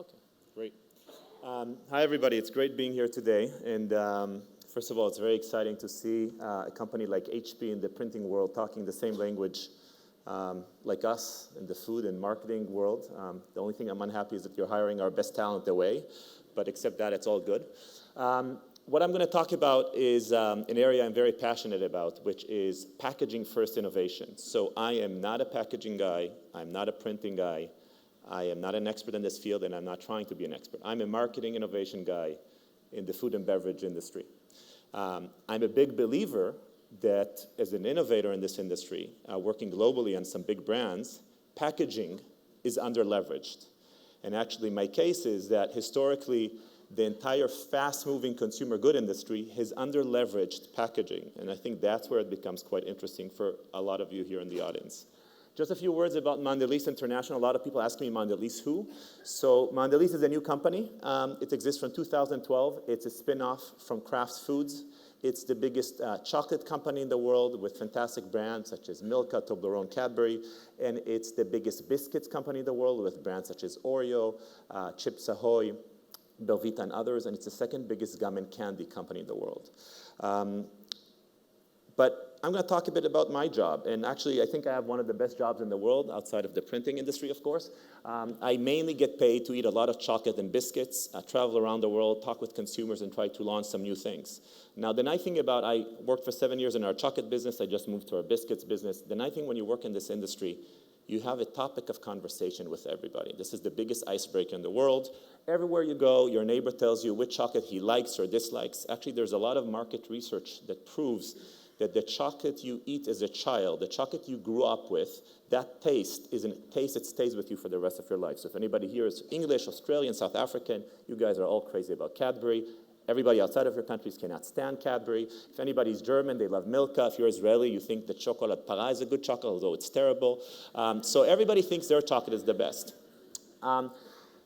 Okay, great. Hi, everybody. It's great being here today. And first of all, it's very exciting to see a company like HP in the printing world talking the same language like us in the food and marketing world. The only thing I'm unhappy is that you're hiring our best talent away. But except that, it's all good. What I'm going to talk about is an area I'm very passionate about, which is packaging first innovation. So I am not a packaging guy. I'm not a printing guy. I am not an expert in this field, and I'm not trying to be an expert. I'm a marketing innovation guy in the food and beverage industry. I'm a big believer that as an innovator in this industry, working globally on some big brands, packaging is under-leveraged. And actually, my case is that historically, the entire fast-moving consumer good industry has under-leveraged packaging. And I think that's where it becomes quite interesting for a lot of you here in the audience. Just a few words about Mondley's International. A lot of people ask me, Mondley's who? So Mondley's is a new company. It exists from 2012. It's a spin-off from Kraft Foods. It's the biggest chocolate company in the world with fantastic brands such as Milka, Toblerone, Cadbury. And it's the biggest biscuits company in the world with brands such as Oreo, Chips Ahoy, Belvita, and others. And it's the second biggest gum and candy company in the world. But I'm going to talk a bit about my job. And actually, I think I have one of the best jobs in the world, outside of the printing industry, of course. I mainly get paid to eat a lot of chocolate and biscuits, travel around the world, talk with consumers, and try to launch some new things. Now, the nice thing about, I worked for 7 years in our chocolate business. I just moved to our biscuits business. The nice thing when you work in this industry, you have a topic of conversation with everybody. This is the biggest icebreaker in the world. Everywhere you go, your neighbor tells you which chocolate he likes or dislikes. Actually, there's a lot of market research that proves that the chocolate you eat as a child, the chocolate you grew up with, that taste is a taste that stays with you for the rest of your life. So if anybody here is English, Australian, South African, you guys are all crazy about Cadbury. Everybody outside of your countries cannot stand Cadbury. If anybody's German, they love Milka. If you're Israeli, you think that chocolate para is a good chocolate, although it's terrible. So everybody thinks their chocolate is the best.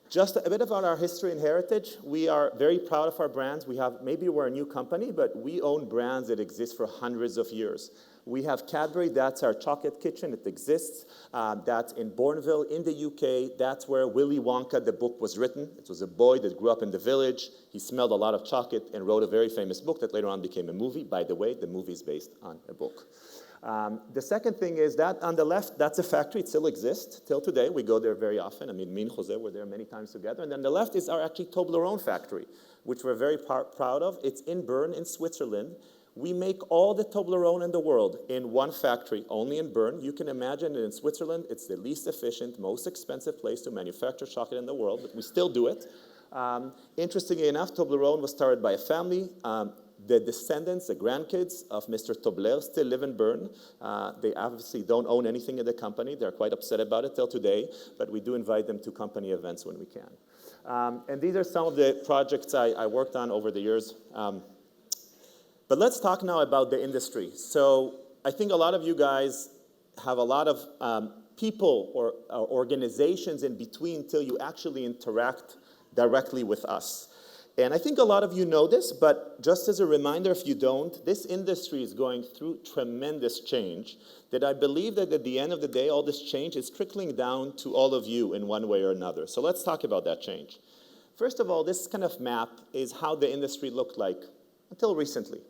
Just a bit about our history and heritage. We are very proud of our brands. Maybe we're a new company, but we own brands that exist for hundreds of years. We have Cadbury, that's our chocolate kitchen, it exists. That's in Bourneville in the UK. That's where Willy Wonka, the book, was written. It was a boy that grew up in the village. He smelled a lot of chocolate and wrote a very famous book that later on became a movie. By the way, the movie is based on a book. The second thing is that on the left, that's a factory. It still exists till today. We go there very often. I mean, me and Jose were there many times together. And then the left is our actually Toblerone factory, which we're very proud of. It's in Bern in Switzerland. We make all the Toblerone in the world in one factory, only in Bern. You can imagine that in Switzerland, it's the least efficient, most expensive place to manufacture chocolate in the world, but we still do it. Interestingly enough, Toblerone was started by a family. The descendants, the grandkids of Mr. Tobler still live in Bern. They obviously don't own anything in the company. They're quite upset about it till today, but we do invite them to company events when we can. And these are some of the projects I worked on over the years. But let's talk now about the industry. So I think a lot of you guys have a lot of people or organizations in between till you actually interact directly with us. And I think a lot of you know this, but just as a reminder, if you don't, this industry is going through tremendous change that I believe that at the end of the day, all this change is trickling down to all of you in one way or another. So let's talk about that change. First of all, this kind of map is how the industry looked like until recently.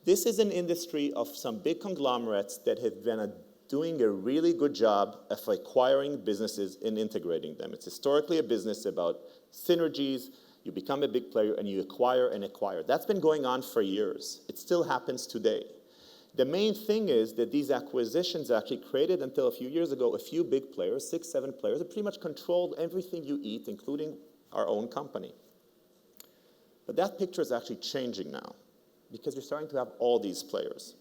This is an industry of some big conglomerates that have been doing a really good job of acquiring businesses and integrating them. It's historically a business about synergies. You become a big player and you acquire and acquire. That's been going on for years. It still happens today. The main thing is that these acquisitions actually created until a few years ago a few big players, 6, 7 players, that pretty much controlled everything you eat, including our own company. But that picture is actually changing now because you're starting to have all these players.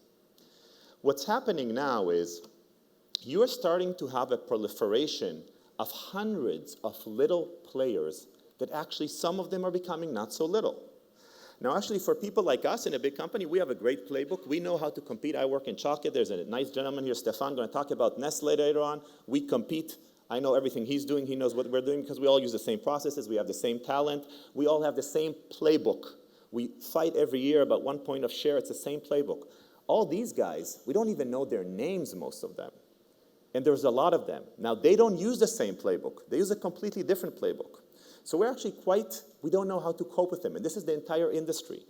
What's happening now is you're starting to have a proliferation of hundreds of little players that actually some of them are becoming not so little. Now, actually, for people like us in a big company, we have a great playbook. We know how to compete. I work in chocolate. There's a nice gentleman here, Stefan, going to talk about Nestle later on. We compete. I know everything he's doing. He knows what we're doing because we all use the same processes. We have the same talent. We all have the same playbook. We fight every year about 1 point of share. It's the same playbook. All these guys, we don't even know their names, most of them. And there's a lot of them. Now, they don't use the same playbook. They use a completely different playbook. So we're actually we don't know how to cope with them, and this is the entire industry.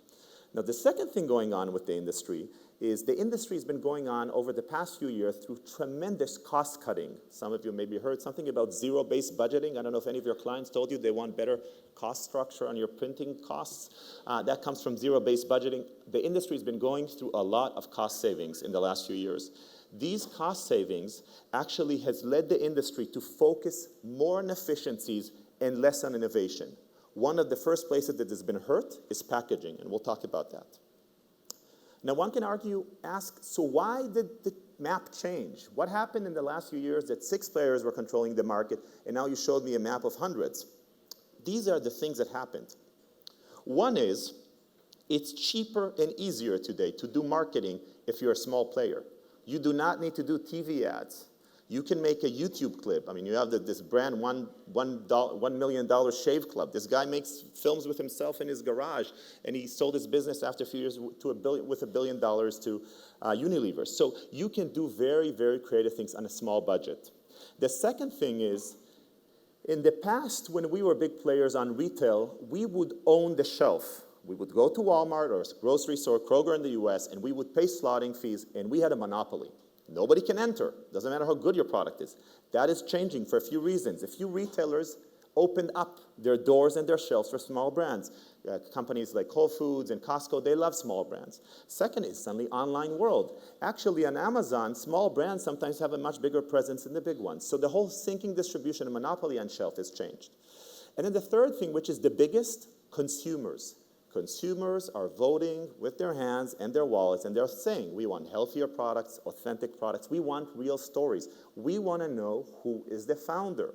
Now, the second thing going on with the industry is the industry has been going on over the past few years through tremendous cost cutting. Some of you maybe heard something about zero-based budgeting. I don't know if any of your clients told you they want better cost structure on your printing costs. That comes from zero-based budgeting. The industry has been going through a lot of cost savings in the last few years. These cost savings actually has led the industry to focus more on efficiencies and less on innovation. One of the first places that has been hurt is packaging, and we'll talk about that. Now, one can ask, so why did the map change? What happened in the last few years that 6 players were controlling the market, and now you showed me a map of hundreds? These are the things that happened. One is, it's cheaper and easier today to do marketing if you're a small player. You do not need to do TV ads. You can make a YouTube clip. I mean, you have this brand, $1 million Shave Club. This guy makes films with himself in his garage, and he sold his business after a few years with $1 billion to Unilever. So you can do very, very creative things on a small budget. The second thing is, in the past, when we were big players on retail, we would own the shelf. We would go to Walmart or a grocery store, Kroger in the US, and we would pay slotting fees, and we had a monopoly. Nobody can enter. Doesn't matter how good your product is. That is changing for a few reasons. A few retailers opened up their doors and their shelves for small brands. Companies like Whole Foods and Costco, they love small brands. Second is suddenly online world. Actually, on Amazon, small brands sometimes have a much bigger presence than the big ones. So the whole sinking distribution and monopoly on shelf has changed. And then the third thing, which is the biggest, consumers. Consumers are voting with their hands and their wallets, and they're saying, we want healthier products, authentic products. We want real stories. We want to know who is the founder.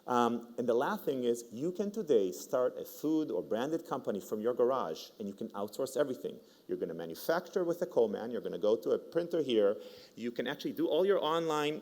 And the last thing is, you can today start a food or branded company from your garage, and you can outsource everything. You're going to manufacture with a co-man. You're going to go to a printer here. You can actually do all your online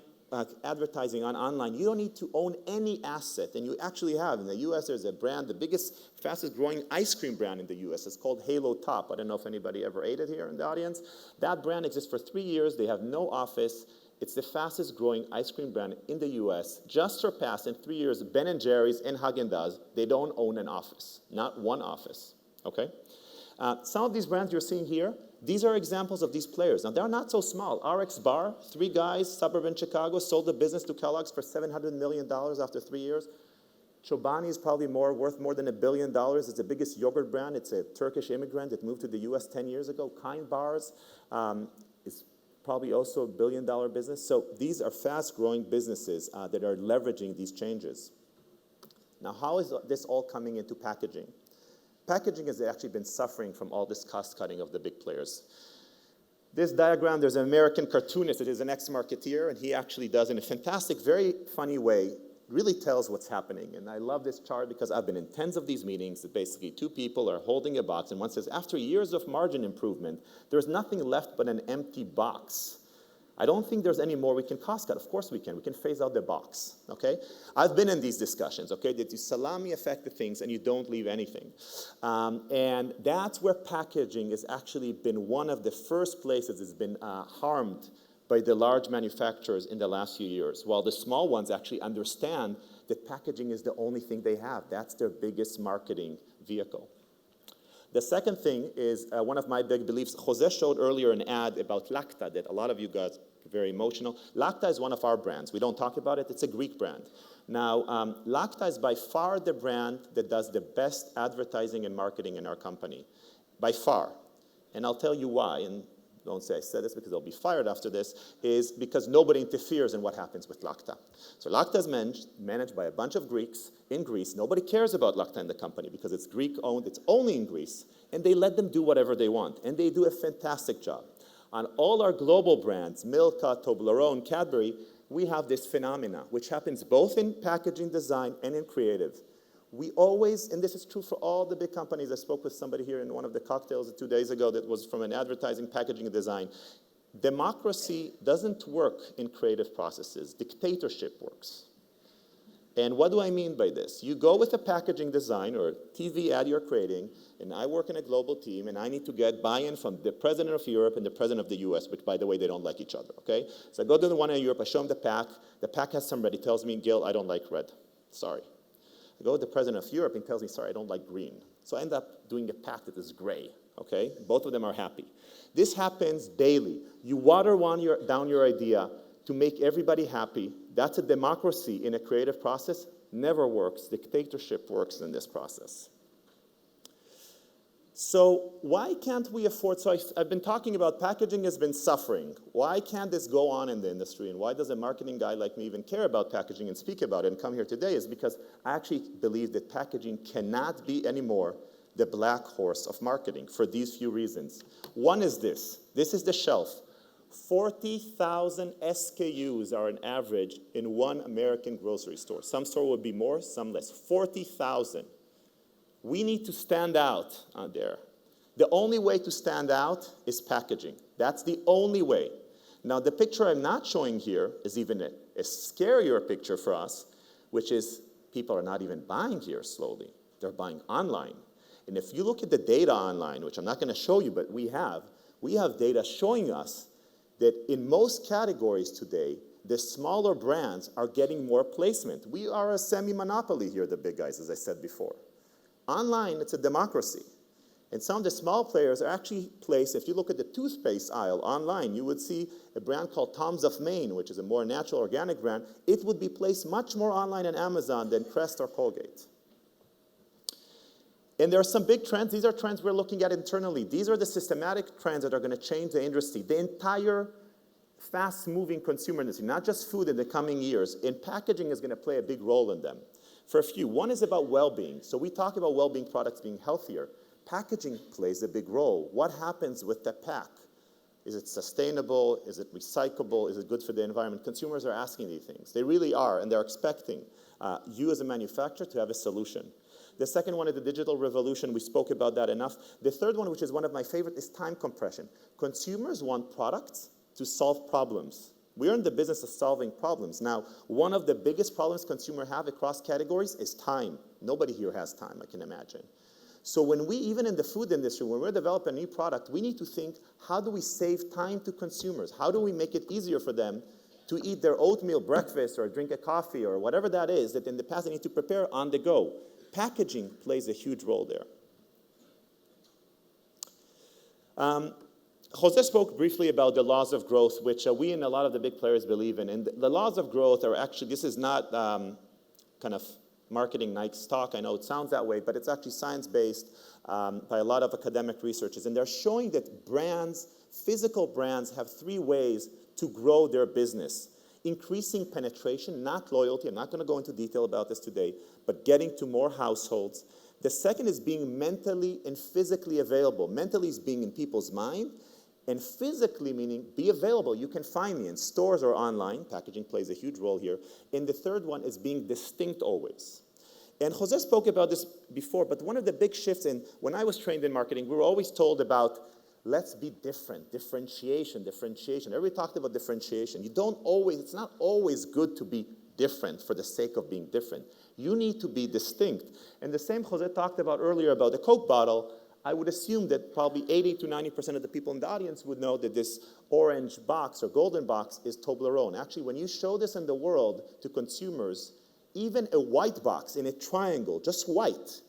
advertising online. You don't need to own any asset, and you actually have. In the U.S., there's a brand, the biggest, fastest growing ice cream brand in the U.S. It's called Halo Top. I don't know if anybody ever ate it here in the audience. That brand exists for 3 years. They have no office. It's the fastest growing ice cream brand in the U.S. Just surpassed in 3 years Ben & Jerry's and Haagen-Dazs. They don't own an office, not one office, okay? Some of these brands you're seeing here, these are examples of these players. Now, they're not so small. RX Bar, 3 guys, suburban Chicago, sold the business to Kellogg's for $700 million after 3 years. Chobani is probably worth more than $1 billion. It's the biggest yogurt brand. It's a Turkish immigrant that moved to the U.S. 10 years ago. Kind Bars is probably also $1 billion business. So these are fast-growing businesses that are leveraging these changes. Now, how is this all coming into packaging? Packaging has actually been suffering from all this cost-cutting of the big players. This diagram, there's an American cartoonist that is an ex-marketeer, and he actually does, in a fantastic, very funny way, really tells what's happening. And I love this chart because I've been in tens of these meetings that basically 2 people are holding a box, and one says, after years of margin improvement, there's nothing left but an empty box. I don't think there's any more we can cost cut. Of course we can. We can phase out the box, okay? I've been in these discussions, okay, that you salami affect the things and you don't leave anything. And that's where packaging has actually been one of the first places that's been harmed by the large manufacturers in the last few years, while the small ones actually understand that packaging is the only thing they have. That's their biggest marketing vehicle. The second thing is one of my big beliefs. Jose showed earlier an ad about Lacta that a lot of you guys are very emotional. Lacta is one of our brands. We don't talk about it. It's a Greek brand. Now, Lacta is by far the brand that does the best advertising and marketing in our company, by far. And I'll tell you why. And don't say I said this because they'll be fired after this, is because nobody interferes in what happens with Lacta. So Lacta is managed by a bunch of Greeks in Greece. Nobody cares about Lacta in the company because it's Greek-owned, it's only in Greece, and they let them do whatever they want, and they do a fantastic job. On all our global brands, Milka, Toblerone, Cadbury, we have this phenomena, which happens both in packaging design and in creative. We always, and this is true for all the big companies. I spoke with somebody here in one of the cocktails 2 days ago that was from an advertising, packaging, and design. Democracy doesn't work in creative processes. Dictatorship works. And what do I mean by this? You go with a packaging design or a TV ad you're creating, and I work in a global team, and I need to get buy-in from the president of Europe and the president of the US, which, by the way, they don't like each other, okay? So I go to the one in Europe, I show them the pack has some red. He tells me, Gil, I don't like red. Sorry. I go to the president of Europe and he tells me, sorry, I don't like green. So I end up doing a pack that is gray, okay? Both of them are happy. This happens daily. You water down your idea to make everybody happy. That's a democracy in a creative process. Never works. Dictatorship works in this process. So why can't we afford, so I've been talking about packaging has been suffering. Why can't this go on in the industry, and why does a marketing guy like me even care about packaging and speak about it and come here today is because I actually believe that packaging cannot be anymore the black horse of marketing for these few reasons. One is this. This is the shelf. 40,000 SKUs are an average in one American grocery store. Some store would be more, some less. 40,000. We need to stand out out there. The only way to stand out is packaging. That's the only way. Now, the picture I'm not showing here is even a scarier picture for us, which is people are not even buying here slowly. They're buying online. And if you look at the data online, which I'm not going to show you, but we have data showing us that in most categories today, the smaller brands are getting more placement. We are a semi-monopoly here, the big guys, as I said before. Online, it's a democracy. And some of the small players are actually placed, if you look at the toothpaste aisle online, you would see a brand called Tom's of Maine, which is a more natural organic brand. It would be placed much more online on Amazon than Crest or Colgate. And there are some big trends. These are trends we're looking at internally. These are the systematic trends that are going to change the industry, the entire fast-moving consumer industry, not just food in the coming years. And packaging is going to play a big role in them. For a few, one is about well-being. So we talk about well-being products being healthier. Packaging plays a big role. What happens with the pack? Is it sustainable? Is it recyclable? Is it good for the environment? Consumers are asking these things. They really are, and they're expecting you as a manufacturer to have a solution. The second one is the digital revolution. We spoke about that enough. The third one, which is one of my favorite, is time compression. Consumers want products to solve problems. We're in the business of solving problems. Now, one of the biggest problems consumers have across categories is time. Nobody here has time, I can imagine. So when we, even in the food industry, when we're developing a new product, we need to think, how do we save time to consumers? How do we make it easier for them to eat their oatmeal breakfast or drink a coffee or whatever that is that in the past they need to prepare on the go? Packaging plays a huge role there. Jose spoke briefly about the laws of growth, which we and a lot of the big players believe in. And the laws of growth are actually, this is not kind of marketing Nike's talk. I know it sounds that way, but it's actually science-based by a lot of academic researchers. And they're showing that brands, physical brands, have three ways to grow their business. Increasing penetration, not loyalty. I'm not going to go into detail about this today, but getting to more households. The second is being mentally and physically available. Mentally is being in people's mind, and physically meaning be available. You can find me in stores or online. Packaging plays a huge role here. And the third one is being distinct always. And Jose spoke about this before, but one of the big shifts when I was trained in marketing, we were always told about let's be different, differentiation. Everybody talked about differentiation. It's not always good to be different for the sake of being different. You need to be distinct. And the same Jose talked about earlier about the Coke bottle. I would assume that probably 80 to 90% of the people in the audience would know that this orange box or golden box is Toblerone. Actually, when you show this in the world to consumers, even a white box in a triangle, just white,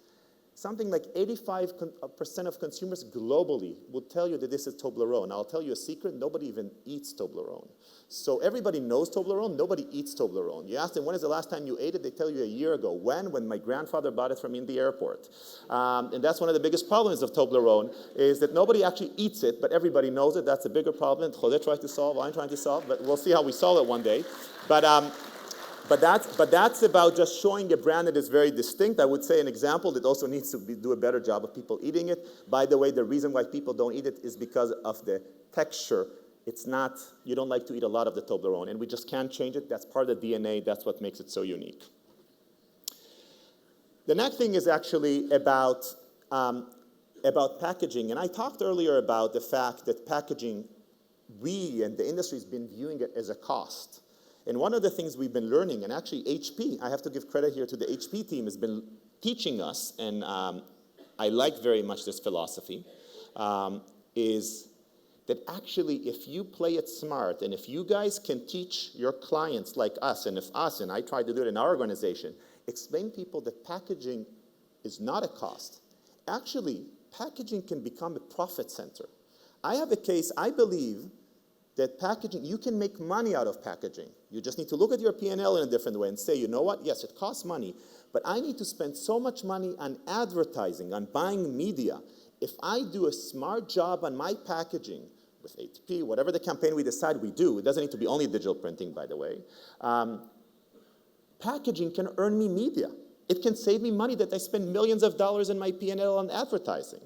something like 85% of consumers globally will tell you that this is Toblerone. I'll tell you a secret, nobody even eats Toblerone. So everybody knows Toblerone, nobody eats Toblerone. You ask them, when is the last time you ate it? They tell you a year ago. When my grandfather bought it from me in the airport. And that's one of the biggest problems of Toblerone, is that nobody actually eats it, but everybody knows it. That's a bigger problem Jose tried to solve, I'm trying to solve, but we'll see how we solve it one day. But that's about just showing a brand that is very distinct. I would say an example that also needs to do a better job of people eating it. By the way, the reason why people don't eat it is because of the texture. It's not, you don't like to eat a lot of the Toblerone, and we just can't change it. That's part of the DNA. That's what makes it so unique. The next thing is actually about packaging. And I talked earlier about the fact that packaging, we and the industry has been viewing it as a cost. And one of the things we've been learning, and actually HP, I have to give credit here to the HP team, has been teaching us, and I like very much this philosophy, is that actually if you play it smart, and if you guys can teach your clients like us, and I try to do it in our organization, explain to people that packaging is not a cost. Actually, packaging can become a profit center. I have a case, I believe that packaging, you can make money out of packaging. You just need to look at your P&L in a different way and say, you know what, yes, it costs money, but I need to spend so much money on advertising, on buying media. If I do a smart job on my packaging, with ATP, whatever the campaign we decide we do, it doesn't need to be only digital printing, by the way, packaging can earn me media. It can save me money that I spend millions of dollars in my P&L on advertising.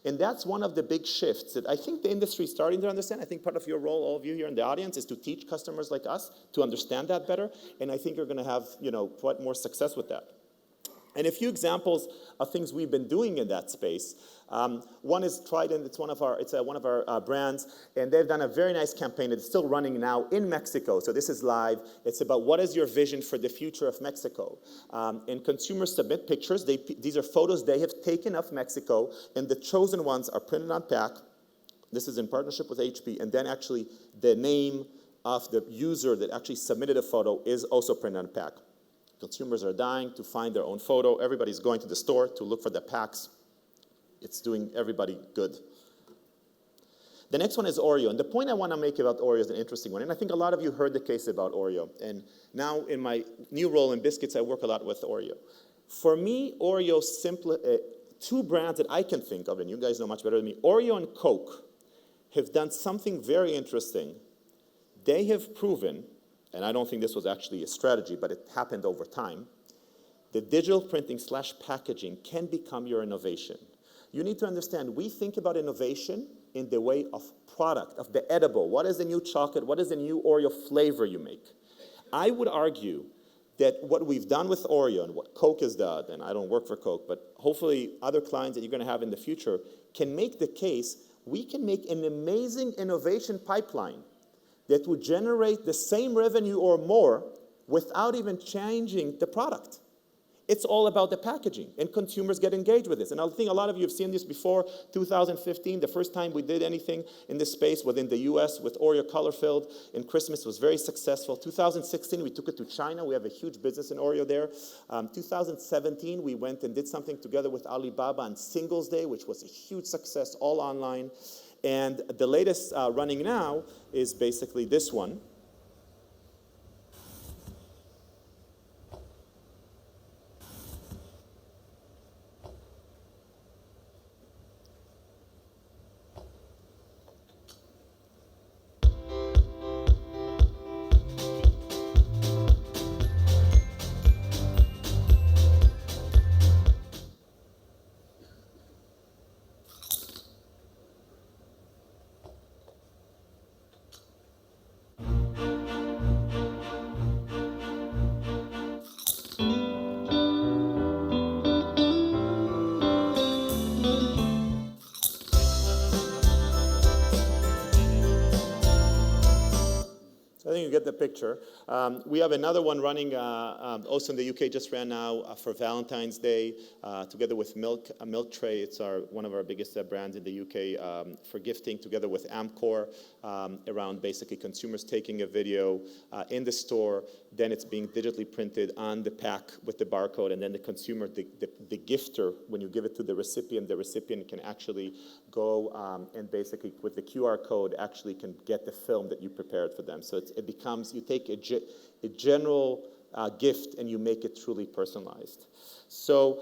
And that's one of the big shifts that I think the industry is starting to understand. I think part of your role, all of you here in the audience, is to teach customers like us to understand that better. And I think you're going to have, quite more success with that. And a few examples of things we've been doing in that space. One is Trident. It's one of our brands, and they've done a very nice campaign. It's still running now in Mexico, so this is live. It's about what is your vision for the future of Mexico. And consumers submit pictures. These are photos they have taken of Mexico, and the chosen ones are printed on pack. This is in partnership with HP, and then actually the name of the user that actually submitted a photo is also printed on pack. Consumers are dying to find their own photo. Everybody's going to the store to look for the packs. It's doing everybody good. The next one is Oreo. And the point I want to make about Oreo is an interesting one. And I think a lot of you heard the case about Oreo. And now in my new role in biscuits, I work a lot with Oreo. For me, Oreo two brands that I can think of, and you guys know much better than me, Oreo and Coke have done something very interesting. They have proven, and I don't think this was actually a strategy, but it happened over time, that digital printing / packaging can become your innovation. You need to understand, we think about innovation in the way of product, of the edible. What is the new chocolate? What is the new Oreo flavor you make? I would argue that what we've done with Oreo and what Coke has done, and I don't work for Coke, but hopefully other clients that you're going to have in the future can make the case we can make an amazing innovation pipeline that would generate the same revenue or more without even changing the product. It's all about the packaging, and consumers get engaged with this. And I think a lot of you have seen this before. 2015, the first time we did anything in this space within the US with Oreo color-filled, and Christmas was very successful. 2016, we took it to China. We have a huge business in Oreo there. 2017, we went and did something together with Alibaba on Singles Day, which was a huge success, all online. And the latest running now is basically this one. I think you get the picture. We have another one running also in the UK, just ran now for Valentine's Day, together with Milk Tray. It's one of our biggest brands in the UK for gifting, together with Amcor, around basically consumers taking a video in the store, then it's being digitally printed on the pack with the barcode, and then the consumer, the gifter, when you give it to the recipient can actually go and basically with the QR code actually can get the film that you prepared for them. So it becomes, you take a general gift and you make it truly personalized. So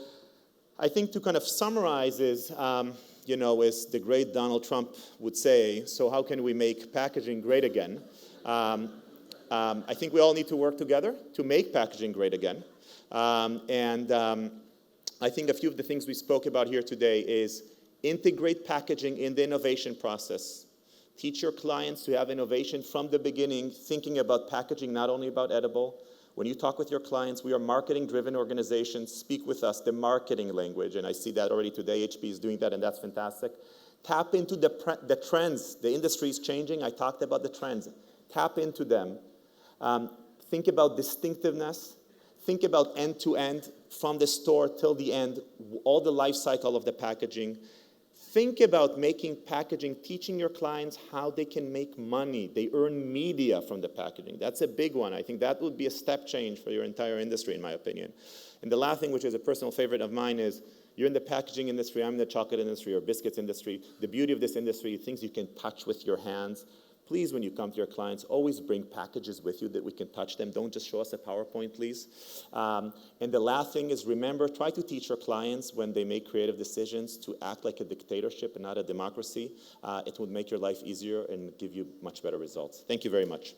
I think to kind of summarize is, as the great Donald Trump would say, so how can we make packaging great again? I think we all need to work together to make packaging great again. I think a few of the things we spoke about here today is integrate packaging in the innovation process. Teach your clients to have innovation from the beginning, thinking about packaging, not only about edible. When you talk with your clients, we are marketing-driven organizations. Speak with us the marketing language, and I see that already today. HP is doing that, and that's fantastic. Tap into the trends. The industry is changing. I talked about the trends. Tap into them. Think about distinctiveness. Think about end-to-end, from the store till the end, all the life cycle of the packaging. Think about making packaging, teaching your clients how they can make money. They earn media from the packaging. That's a big one. I think that would be a step change for your entire industry, in my opinion. And the last thing, which is a personal favorite of mine, is you're in the packaging industry, I'm in the chocolate industry or biscuits industry. The beauty of this industry, things you can touch with your hands. Please, when you come to your clients, always bring packages with you that we can touch them. Don't just show us a PowerPoint, please. And the last thing is, remember, try to teach your clients when they make creative decisions to act like a dictatorship and not a democracy. It will make your life easier and give you much better results. Thank you very much.